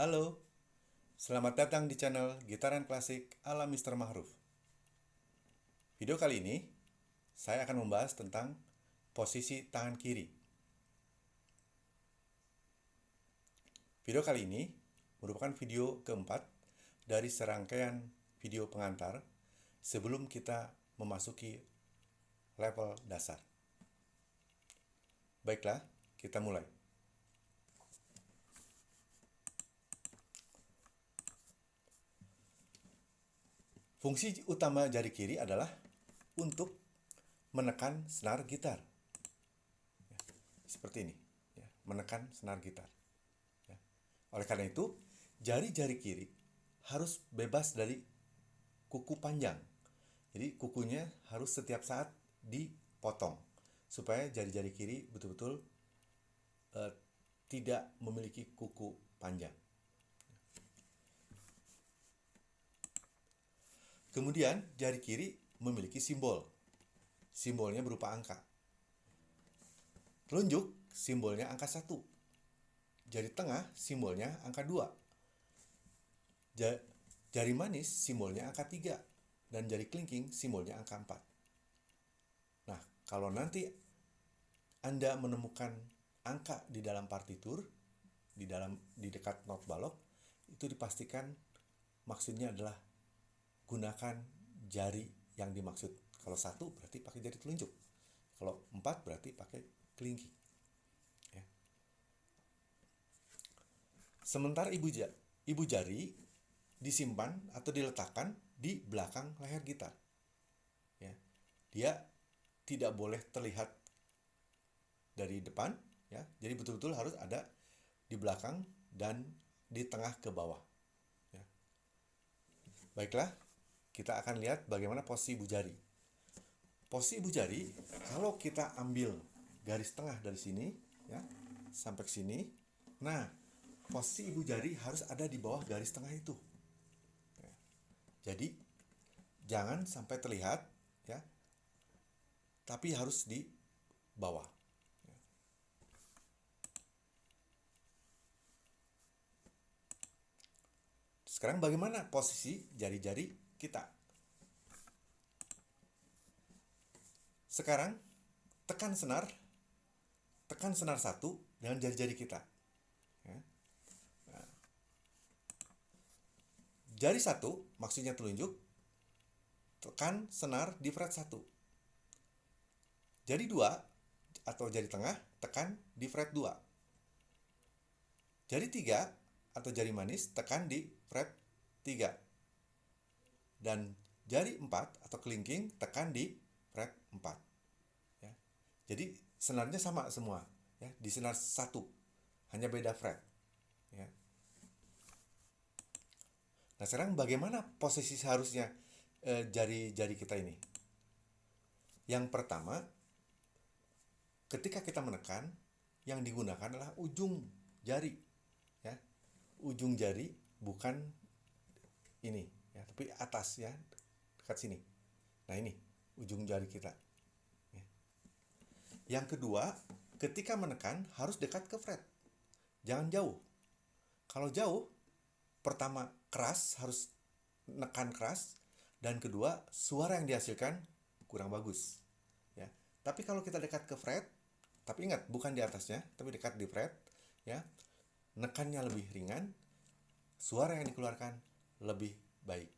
Halo, selamat datang di channel Gitaran Klasik ala Mr. Mahruf. Video kali ini, saya akan membahas tentang posisi tangan kiri. Video kali ini merupakan video keempat dari serangkaian video pengantar sebelum kita memasuki level dasar. Baiklah, kita mulai. Fungsi utama jari kiri adalah untuk menekan senar gitar. Seperti ini, menekan senar gitar. Oleh karena itu, jari-jari kiri harus bebas dari kuku panjang. Jadi kukunya harus setiap saat dipotong supaya jari-jari kiri betul-betul tidak memiliki kuku panjang. Kemudian jari kiri memiliki simbol. Simbolnya berupa angka. Telunjuk simbolnya angka 1. Jari tengah simbolnya angka 2. Jari manis simbolnya angka 3. Dan jari kelingking simbolnya angka 4. Nah, kalau nanti Anda menemukan angka di dalam partitur, di dekat not balok, itu dipastikan maksudnya adalah gunakan jari yang dimaksud. Kalau 1 berarti pakai jari telunjuk. Kalau 4 berarti pakai kelingking. Ya. Sementara ibu jari disimpan atau diletakkan di belakang leher gitar. Ya. Dia tidak boleh terlihat dari depan, ya. Jadi betul-betul harus ada di belakang dan di tengah ke bawah. Ya. Baiklah, kita akan lihat bagaimana posisi ibu jari. Posisi ibu jari, kalau kita ambil garis tengah dari sini, ya, sampai ke sini, nah, posisi ibu jari harus ada di bawah garis tengah itu. Ya. Jadi, jangan sampai terlihat, ya, tapi harus di bawah. Ya. Sekarang bagaimana posisi jari-jari kita? Sekarang tekan senar 1 dengan jari-jari kita. Ya. Nah. Jari 1 maksudnya telunjuk, tekan senar di fret 1. Jari 2 atau jari tengah tekan di fret 2. Jari 3 atau jari manis tekan di fret 3. Dan jari 4 atau kelingking tekan di fret 4. Ya. Jadi senarnya sama semua, ya, di senar 1, hanya beda fret. Ya. Nah, sekarang bagaimana posisi seharusnya jari-jari kita ini? Yang pertama, ketika kita menekan, yang digunakan adalah ujung jari, ya. Ujung jari, bukan ini, ya, tapi atas, ya, dekat sini. Nah, ini ujung jari kita. Ya. Yang kedua, ketika menekan harus dekat ke fret, jangan jauh. Kalau jauh, pertama keras, harus nekan keras, dan kedua suara yang dihasilkan kurang bagus. Ya. Tapi kalau kita dekat ke fret, tapi ingat bukan di atasnya, tapi dekat di fret, ya, nekannya lebih ringan, suara yang dikeluarkan lebih baik.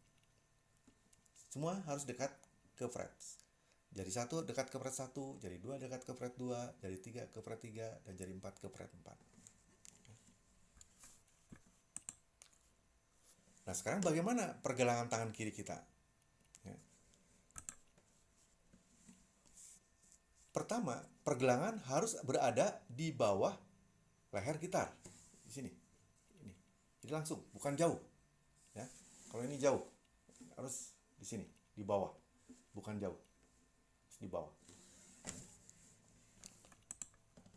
Semua harus dekat ke fret. Jari 1 dekat ke fret 1, jari 2 dekat ke fret 2, jari 3 ke fret 3, dan jari 4 ke fret 4. Nah, sekarang bagaimana pergelangan tangan kiri kita? Ya. Pertama, pergelangan harus berada di bawah leher gitar. Di sini. Ini. Jadi langsung, bukan jauh. Ya. Kalau ini jauh, harus di sini, di bawah. Bukan jauh. Di bawah.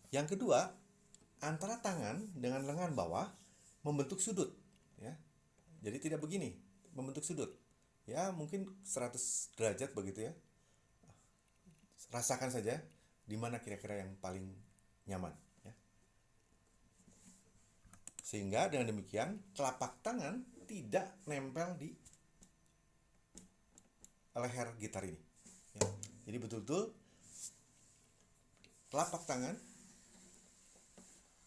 Yang kedua, antara tangan dengan lengan bawah membentuk sudut, ya. Jadi tidak begini, membentuk sudut. Ya, mungkin 100 derajat begitu, ya. Rasakan saja di mana kira-kira yang paling nyaman, ya. Sehingga dengan demikian telapak tangan tidak nempel di leher gitar ini. Ya. Jadi betul-betul telapak tangan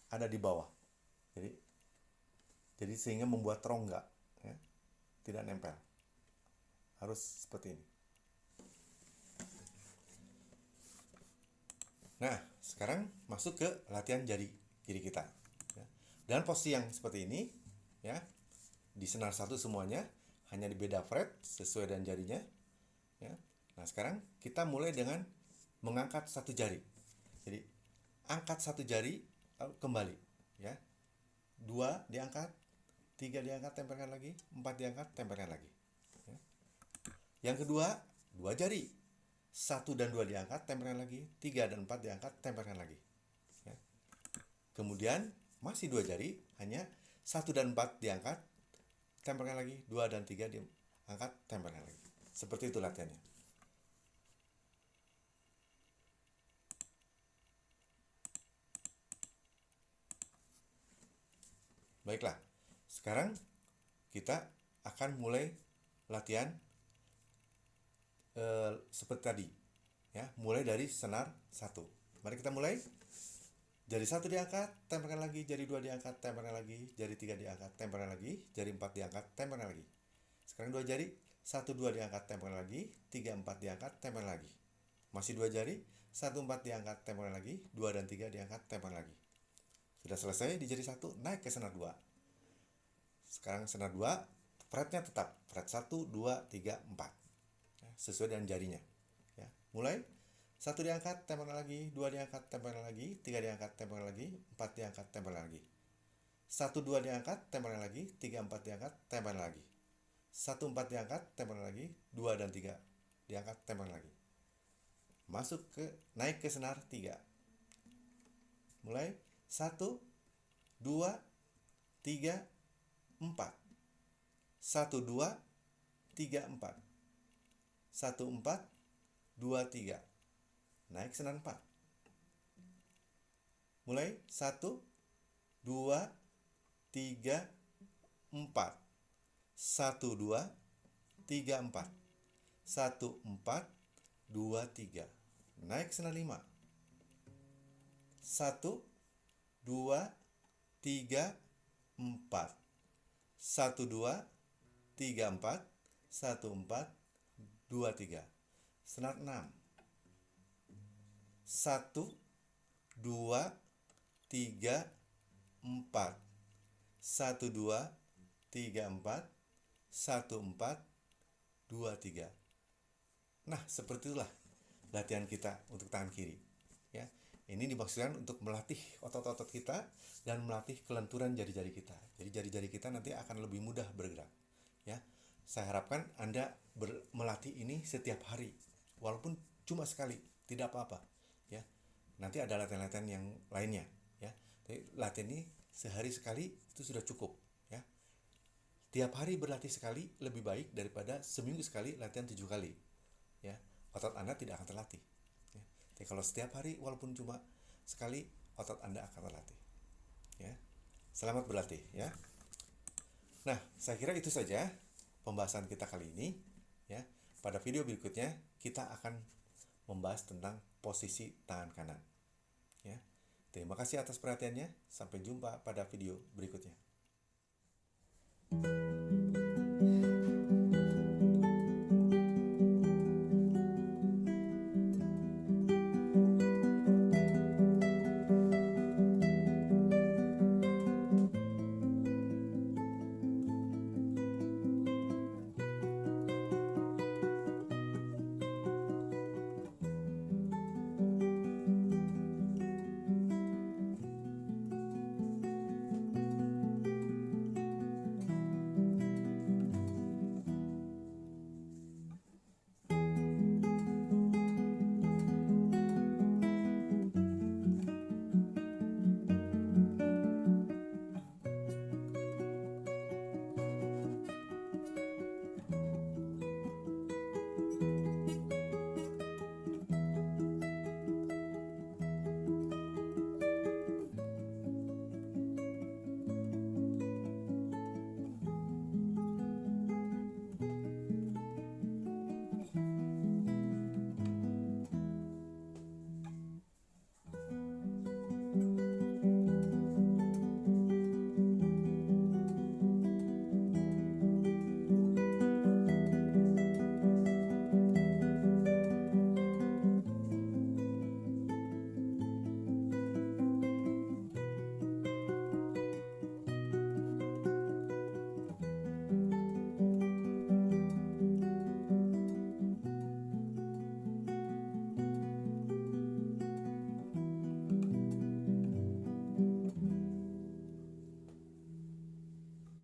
ada di bawah. Jadi sehingga membuat rongga, ya, tidak nempel. Harus seperti ini. Nah, sekarang masuk ke latihan jari kiri kita. Ya. Dan posisi yang seperti ini, ya, di senar 1 semuanya, hanya di beda fret sesuai dengan jarinya. Ya. Nah, sekarang kita mulai dengan mengangkat satu jari. Jadi, angkat satu jari, lalu kembali. Ya. 2 diangkat, 3 diangkat, tempelkan lagi, 4 diangkat, tempelkan lagi. Ya. Yang kedua, 2 jari. 1 dan 2 diangkat, tempelkan lagi. 3 dan 4 diangkat, tempelkan lagi. Ya. Kemudian masih 2 jari, hanya 1 dan 4 diangkat, tempelkan lagi. 2 dan 3 diangkat, tempelkan lagi. Seperti itu latihannya. Baiklah, sekarang kita akan mulai latihan seperti tadi, ya, mulai dari senar 1. Mari kita mulai. Jari 1 diangkat, tempelkan lagi. Jari 2 diangkat, tempelkan lagi. Jari 3 diangkat, tempelkan lagi. Jari 4 diangkat, tempelkan lagi. Sekarang 2 jari, 1 2 diangkat, tempelkan lagi. 3 4 diangkat, tempelkan lagi. Masih 2 jari, 1 4 diangkat, tempelkan lagi. 2 dan 3 diangkat, tempelkan lagi. Sudah selesai di jari 1, naik ke senar 2. Sekarang senar 2, fretnya tetap fret 1 2 3 4. Ya, sesuai dengan jarinya. Ya, mulai 1 diangkat, tempelkan lagi. 2 diangkat, tempelkan lagi. 3 diangkat, tempelkan lagi. 4 diangkat, tempelkan lagi. 1 2 diangkat, tempelkan lagi. 3 4 diangkat, tempelkan lagi. 1 4 diangkat, tempelkan lagi. 2 dan 3 diangkat, tempelkan lagi. Masuk ke naik ke senar 3. Mulai 1 2 3 4. 1 2 3 4. 1 4 2 3. Naik senar 4. Mulai 1 2 3 4. 1 2 3 4. 1 4 2 3. Naik senar 5. 1 2 3 4. 1 2 3 4. 1 4 2 3. Senar 6. 1 2 3 4. 1 2 3 4. 1 4 2 3. Nah, seperti itulah latihan kita untuk tangan kiri. Ya, ini dimaksudkan untuk melatih otot-otot kita dan melatih kelenturan jari-jari kita. Jadi jari-jari kita nanti akan lebih mudah bergerak. Ya, saya harapkan Anda melatih ini setiap hari, walaupun cuma sekali, tidak apa-apa. Ya, nanti ada latihan-latihan yang lainnya. Ya, tapi latihan ini sehari sekali itu sudah cukup. Ya, tiap hari berlatih sekali lebih baik daripada seminggu sekali latihan 7 kali. Ya, otot Anda tidak akan terlatih. Ya, tapi kalau setiap hari walaupun cuma sekali, otot Anda akan terlatih. Ya, selamat berlatih. Ya. Nah, saya kira itu saja pembahasan kita kali ini. Ya, pada video berikutnya kita akan membahas tentang posisi tangan kanan. Ya, terima kasih atas perhatiannya. Sampai jumpa pada video berikutnya.